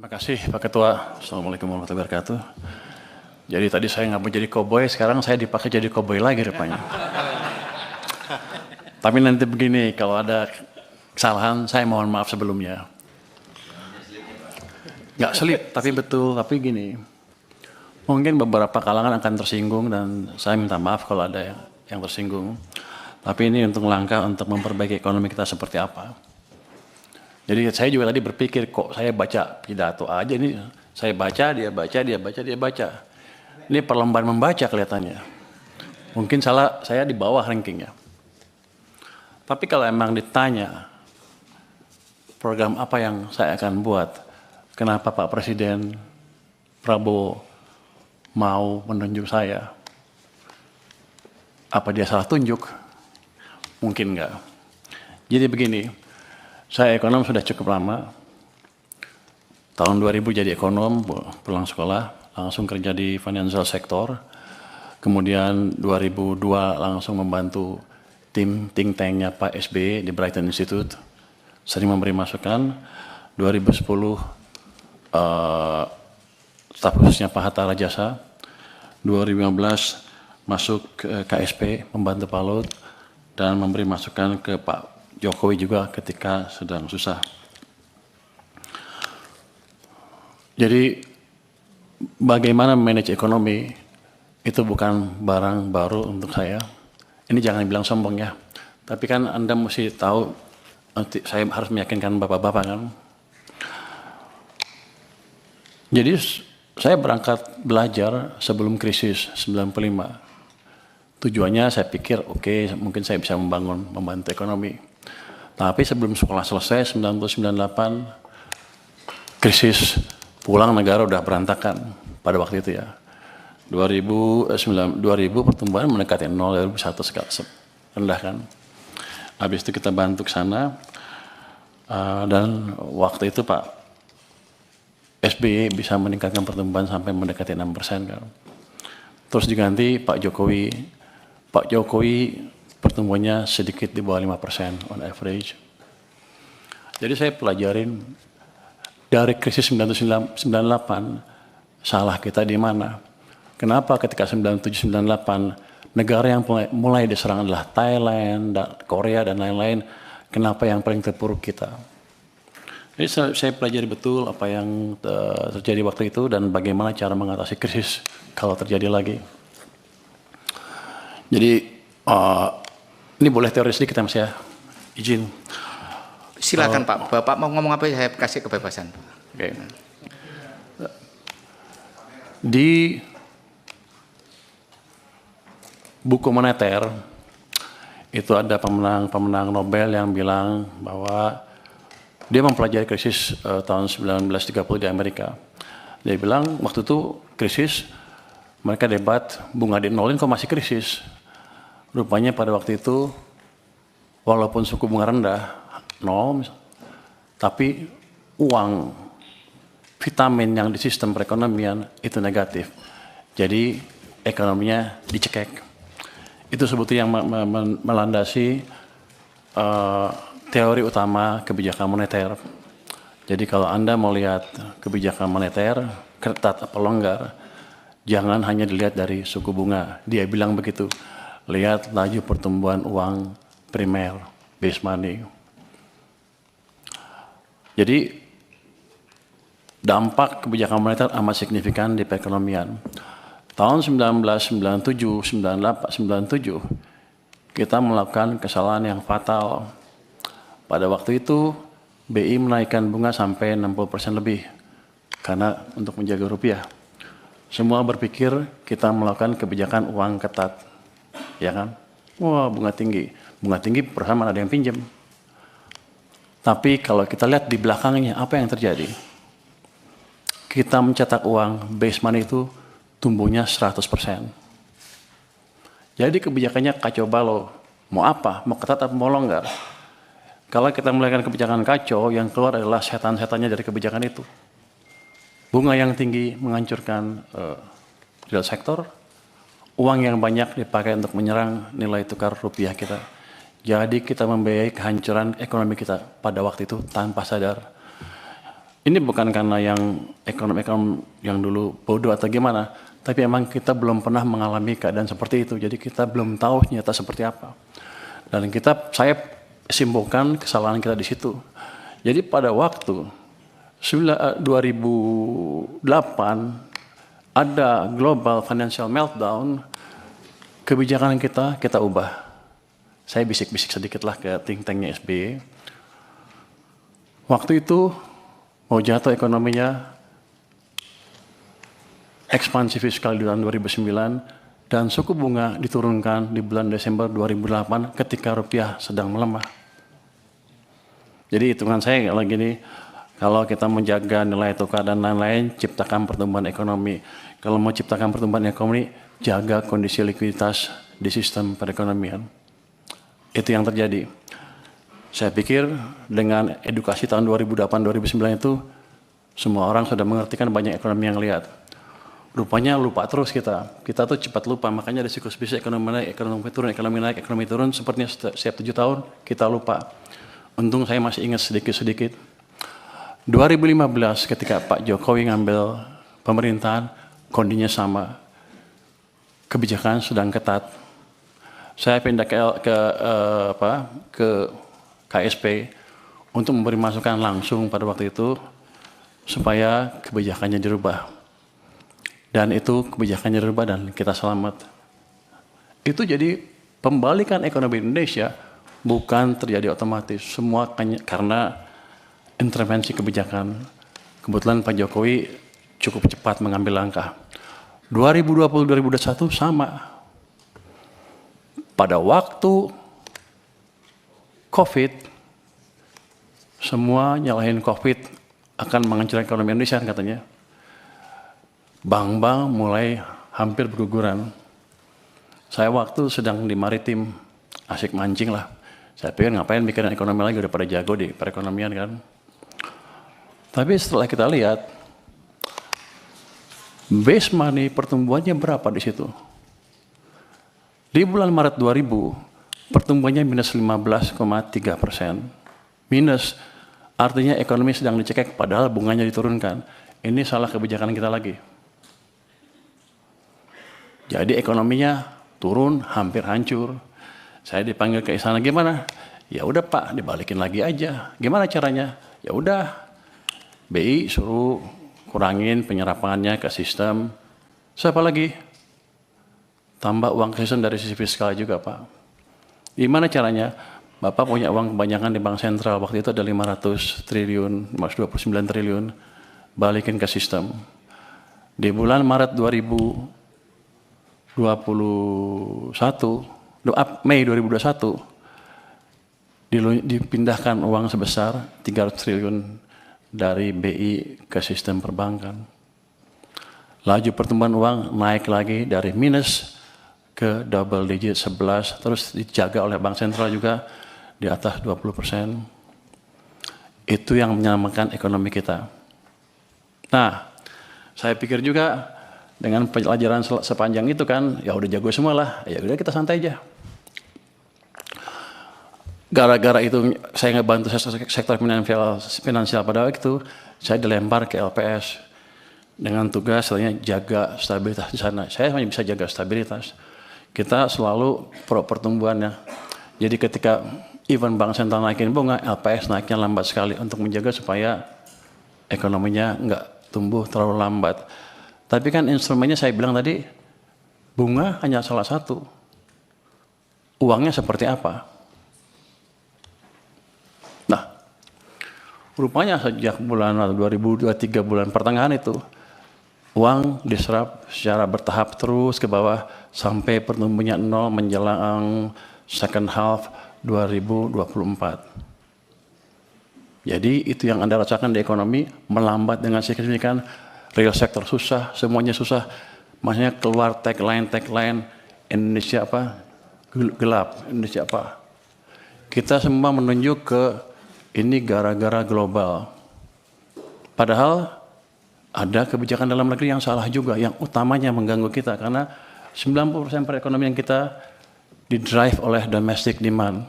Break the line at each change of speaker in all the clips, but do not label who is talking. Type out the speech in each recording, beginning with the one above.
Terima kasih Pak Ketua. Assalamualaikum warahmatullahi wabarakatuh. Jadi tadi saya nggak mau jadi koboi, sekarang saya dipakai jadi koboi lagi rupanya. Tapi nanti begini, kalau ada kesalahan saya mohon maaf sebelumnya. Nggak selip, tapi betul, tapi gini. Mungkin beberapa kalangan akan tersinggung dan saya minta maaf kalau ada yang tersinggung. Tapi ini untuk langkah untuk memperbaiki ekonomi kita seperti apa. Jadi saya juga tadi berpikir kok saya baca pidato aja ini, saya baca, dia baca, dia baca, dia baca. Ini perlombaan membaca kelihatannya. Mungkin salah, saya di bawah rankingnya. Tapi kalau emang ditanya program apa yang saya akan buat, kenapa Pak Presiden Prabowo mau menunjuk saya? Apa dia salah tunjuk? Mungkin enggak. Jadi begini, saya ekonom sudah cukup lama. Tahun 2000 jadi ekonom, pulang sekolah, langsung kerja di financial sector. Kemudian 2002 langsung membantu tim think tanknya Pak SBY di Brighton Institute. Sering memberi masukan. 2010 staf khususnya Pak Hatta Rajasa. 2015 masuk ke KSP, membantu Pak Luhut. Dan memberi masukan ke Pak Jokowi juga ketika sedang susah. Jadi bagaimana manage ekonomi itu bukan barang baru untuk saya. Ini jangan bilang sombong ya. Tapi kan Anda mesti tahu, saya harus meyakinkan bapak-bapak kan. Jadi saya berangkat belajar sebelum krisis 95. Tujuannya saya pikir oke, mungkin saya bisa membantu ekonomi. Tapi sebelum sekolah selesai 1998 krisis, pulang negara udah berantakan pada waktu itu ya. 2000 pertumbuhan mendekati 0, 2001 rendah kan. Habis itu kita bantu ke sana dan waktu itu Pak SBY bisa meningkatkan pertumbuhan sampai mendekati 6% kan. Terus diganti Pak Jokowi. Pak Jokowi pertumbuhannya sedikit di bawah 5% on average. Jadi saya pelajarin dari krisis 1998 salah kita di mana. Kenapa ketika 97-98 negara yang mulai diserang adalah Thailand, Korea dan lain-lain, kenapa yang paling terpuruk kita? Jadi saya pelajari betul apa yang terjadi waktu itu dan bagaimana cara mengatasi krisis kalau terjadi lagi. Jadi ini boleh teori sedikit ya Mas ya, izin.
Silakan Pak, Bapak mau ngomong apa saya kasih kebebasan.
Oke. Di buku moneter itu ada pemenang Nobel yang bilang bahwa dia mempelajari krisis tahun 1930 di Amerika. Dia bilang waktu itu krisis, mereka debat bunga di nolin kok masih krisis. Rupanya pada waktu itu walaupun suku bunga rendah, nol, tapi uang, vitamin yang di sistem perekonomian itu negatif. Jadi ekonominya dicekek. Itu sebetulnya yang melandasi teori utama kebijakan moneter. Jadi kalau Anda mau lihat kebijakan moneter, ketat apa longgar, jangan hanya dilihat dari suku bunga. Dia bilang begitu. Lihat laju pertumbuhan uang primer, base money. Jadi dampak kebijakan moneter amat signifikan di perekonomian. Tahun 1997, 98, 97 kita melakukan kesalahan yang fatal. Pada waktu itu BI menaikkan bunga sampai 60% lebih karena untuk menjaga rupiah. Semua berpikir kita melakukan kebijakan uang ketat. Ya kan? Wah, bunga tinggi perusahaan mana ada yang pinjam. Tapi kalau kita lihat di belakangnya apa yang terjadi? Kita mencetak uang, base money itu tumbuhnya 100%. Jadi kebijakannya kacau balau. Mau apa? Mau ketat atau mau longgar? Kalau kita melakukan kebijakan kacau, yang keluar adalah setan-setannya dari kebijakan itu. Bunga yang tinggi menghancurkan real sektor. Uang yang banyak dipakai untuk menyerang nilai tukar rupiah kita. Jadi kita membiayai kehancuran ekonomi kita pada waktu itu tanpa sadar. Ini bukan karena yang ekonom-ekonom yang dulu bodoh atau gimana, tapi emang kita belum pernah mengalami keadaan seperti itu. Jadi kita belum tahu nyata seperti apa. Dan saya simpulkan kesalahan kita di situ. Jadi pada waktu 2008 ada global financial meltdown, kebijakan kita ubah. Saya bisik-bisik sedikit lah ke think tanknya SBY. Waktu itu mau jatuh ekonominya, ekspansi fiskal di tahun 2009, dan suku bunga diturunkan di bulan Desember 2008 ketika rupiah sedang melemah. Jadi hitungan saya lagi nih, kalau kita menjaga nilai tukar dan lain-lain, ciptakan pertumbuhan ekonomi. Kalau mau ciptakan pertumbuhan ekonomi, jaga kondisi likuiditas di sistem perekonomian. Itu yang terjadi. Saya pikir dengan edukasi tahun 2008-2009 itu, semua orang sudah mengerti kan banyak ekonomi yang lihat. Rupanya lupa terus kita. Kita tuh cepat lupa, makanya ada siklus bisnis ekonomi naik, ekonomi naik, ekonomi turun, sepertinya setiap 7 tahun kita lupa. Untung saya masih ingat sedikit-sedikit. 2015 ketika Pak Jokowi ngambil pemerintahan, kondisinya sama. Kebijakan sedang ketat. Saya pindah ke KSP untuk memberi masukan langsung pada waktu itu supaya kebijakannya dirubah. Dan itu kebijakannya dirubah dan kita selamat. Itu jadi pembalikan ekonomi Indonesia bukan terjadi otomatis. Semua karena intervensi kebijakan. Kebetulan Pak Jokowi cukup cepat mengambil langkah. 2020-2021 sama. Pada waktu COVID, semua nyalahin COVID akan menghancurkan ekonomi Indonesia katanya. Bank-bank mulai hampir berguguran. Saya waktu sedang di maritim, asik mancing lah. Saya pikir ngapain mikirin ekonomi lagi, udah pada jago di perekonomian kan. Tapi setelah kita lihat, base money pertumbuhannya berapa di situ? Di bulan Maret 2000, pertumbuhannya minus 15,3%. Minus, artinya ekonomi sedang dicekek padahal bunganya diturunkan. Ini salah kebijakan kita lagi. Jadi ekonominya turun, hampir hancur. Saya dipanggil ke istana, gimana? Ya udah Pak, dibalikin lagi aja. Gimana caranya? Ya udah, BI suruh kurangin penyerapannya ke sistem. Siapa lagi? Tambah uang ke sistem dari sisi fiskal juga Pak. Gimana caranya? Bapak punya uang kebanyakan di Bank Sentral. Waktu itu ada 500 triliun, 29 triliun. Balikin ke sistem. Di bulan Maret 2021, Mei 2021, dipindahkan uang sebesar 300 triliun dari BI ke sistem perbankan. Laju pertumbuhan uang naik lagi dari minus ke double digit 11, terus dijaga oleh Bank Sentral juga di atas 20%. Itu yang menyelamatkan ekonomi kita. Nah, saya pikir juga dengan pelajaran sepanjang itu kan, ya udah jago semua lah, ya udah kita santai aja. Gara-gara itu saya ngebantu sektor finansial pada waktu itu, saya dilempar ke LPS dengan tugas selainnya jaga stabilitas di sana. Saya hanya bisa jaga stabilitas. Kita selalu pro pertumbuhannya. Jadi ketika even Bank Sentral naikin bunga, LPS naiknya lambat sekali untuk menjaga supaya ekonominya nggak tumbuh terlalu lambat. Tapi kan instrumennya saya bilang tadi, bunga hanya salah satu. Uangnya seperti apa? Nah, rupanya sejak bulan 2023 bulan pertengahan itu, uang diserap secara bertahap terus ke bawah sampai pertumbuhannya 0 menjelang second half 2024. Jadi itu yang Anda rasakan di ekonomi, melambat dengan signifikan. Real sektor susah, semuanya susah. Maksudnya keluar tagline Indonesia apa? Gelap, Indonesia apa? Kita semua menunjuk ke ini gara-gara global. Padahal ada kebijakan dalam negeri yang salah juga, yang utamanya mengganggu kita karena 90% perekonomian kita didrive oleh domestic demand.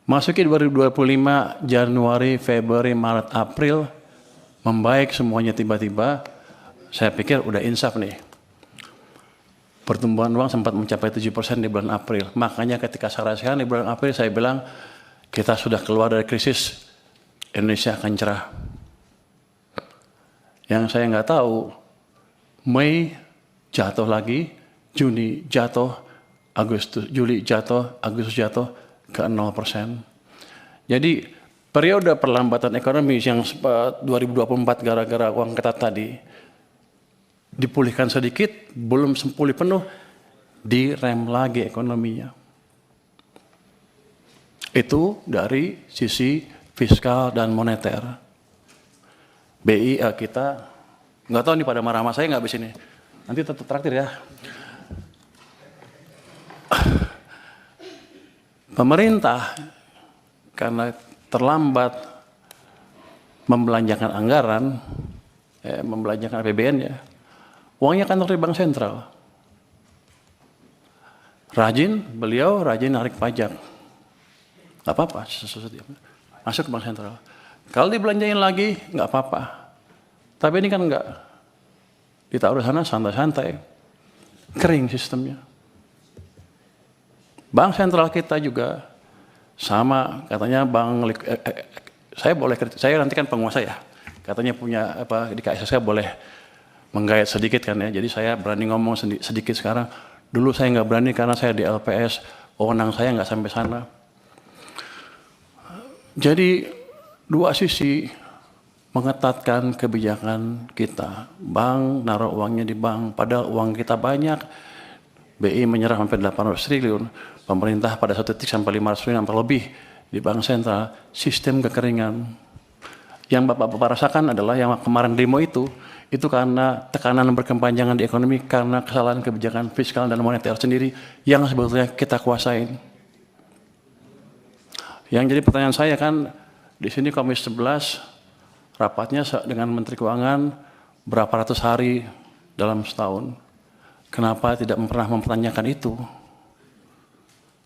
Masuki 2025 Januari, Februari, Maret, April membaik semuanya tiba-tiba. Saya pikir udah insaf nih. Pertumbuhan uang sempat mencapai 7% di bulan April. Makanya ketika saya rasakan di bulan April saya bilang kita sudah keluar dari krisis, Indonesia akan cerah. Yang saya nggak tahu, Mei jatuh lagi, Juni jatuh, Juli jatuh, Agustus jatuh ke 0%. Jadi periode perlambatan ekonomi yang 2024 gara-gara uang ketat tadi dipulihkan sedikit, belum pulih penuh, direm lagi ekonominya. Itu dari sisi fiskal dan moneter. BI kita, nggak tahu nih pada marah-marah, saya nggak habis ini. Nanti tetap traktir ya. Pemerintah karena terlambat membelanjakan anggaran, membelanjakan APBN ya, uangnya kan dari bank sentral. Beliau rajin narik pajak. Nggak apa-apa, masuk ke bank sentral. Kalau dibelanjain lagi, nggak apa-apa. Tapi ini kan nggak. Ditaruh sana santai-santai. Kering sistemnya. Bank sentral kita juga sama, katanya saya nanti kan penguasa ya. Katanya punya di KSS saya boleh menggait sedikit kan ya. Jadi saya berani ngomong sedikit sekarang. Dulu saya nggak berani karena saya di LPS, wewenang saya nggak sampai sana. Jadi dua sisi mengetatkan kebijakan kita. Bank naruh uangnya di bank, padahal uang kita banyak. BI menyerah sampai 800 triliun. Pemerintah pada satu titik sampai 500 triliun sampai lebih di bank sentral. Sistem kekeringan. Yang Bapak-Bapak rasakan adalah yang kemarin demo itu karena tekanan berkepanjangan di ekonomi karena kesalahan kebijakan fiskal dan moneter sendiri yang sebetulnya kita kuasain. Yang jadi pertanyaan saya kan, di sini Komisi 11 rapatnya dengan Menteri Keuangan berapa ratus hari dalam setahun. Kenapa tidak pernah mempertanyakan itu?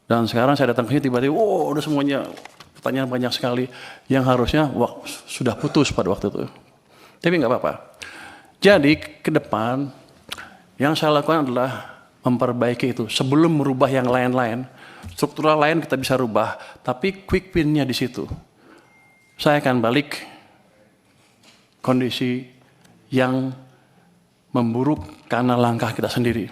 Dan sekarang saya datang ke sini tiba-tiba, udah semuanya pertanyaan banyak sekali yang harusnya sudah putus pada waktu itu. Tapi nggak apa-apa. Jadi ke depan yang saya lakukan adalah memperbaiki itu sebelum merubah yang lain-lain. Struktural lain kita bisa rubah, tapi quick win-nya di situ. Saya akan balik kondisi yang memburuk karena langkah kita sendiri.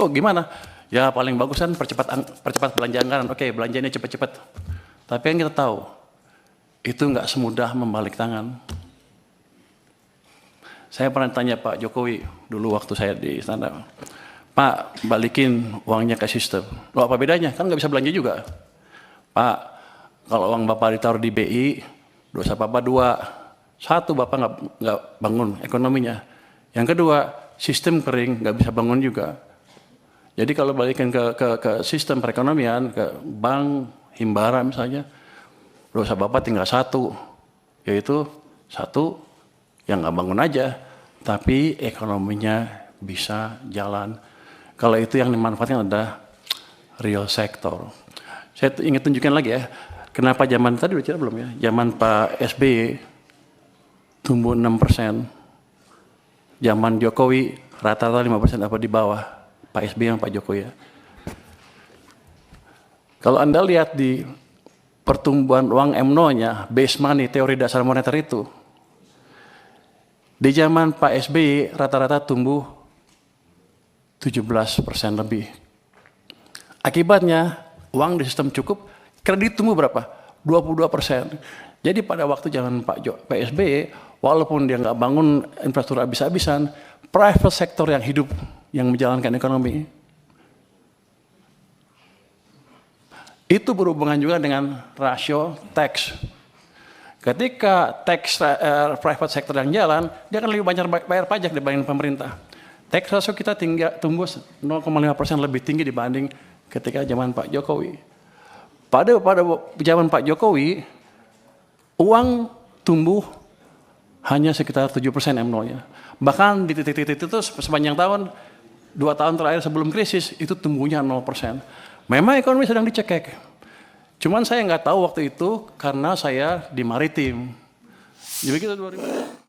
Oh gimana? Ya paling bagus kan percepat belanja anggaran. Oke, belanjanya cepat-cepat. Tapi yang kita tahu, itu nggak semudah membalik tangan. Saya pernah tanya Pak Jokowi dulu waktu saya di istana, Pak, balikin uangnya ke sistem. Loh apa bedanya? Kan nggak bisa belanja juga. Pak, kalau uang Bapak ditaruh di BI, dosa Bapak dua. Satu, Bapak nggak bangun ekonominya. Yang kedua, sistem kering, nggak bisa bangun juga. Jadi kalau balikin ke sistem perekonomian, ke bank, himbara misalnya, dosa Bapak tinggal satu, yaitu satu yang nggak bangun aja, tapi ekonominya bisa jalan. Kalau itu yang dimanfaatkan adalah real sector. Saya ingin tunjukkan lagi ya, kenapa zaman tadi udah cerita belum ya? Zaman Pak SBY tumbuh 6%, zaman Jokowi rata-rata 5% apa di bawah Pak SBY yang Pak Jokowi ya. Kalau Anda lihat di pertumbuhan uang MNO-nya, base money, teori dasar moneter itu, di zaman Pak SBY rata-rata tumbuh 17% lebih. Akibatnya uang di sistem cukup, kredit tumbuh berapa? 22%. Jadi pada waktu zaman Pak SBY, walaupun dia nggak bangun infrastruktur habis-habisan, private sector yang hidup, yang menjalankan ekonomi. Itu berhubungan juga dengan rasio tax. Ketika tax private sector yang jalan, dia akan lebih banyak bayar pajak dibanding pemerintah. Tax ratio kita tumbuh 0,5% lebih tinggi dibanding ketika zaman Pak Jokowi. Pada zaman Pak Jokowi, uang tumbuh hanya sekitar 7% MNO-nya. Bahkan di titik-titik itu sepanjang tahun, 2 tahun terakhir sebelum krisis, itu tumbuhnya 0%. Memang ekonomi sedang dicekek. Cuman saya nggak tahu waktu itu karena saya di maritim. Jadi begitu 2000.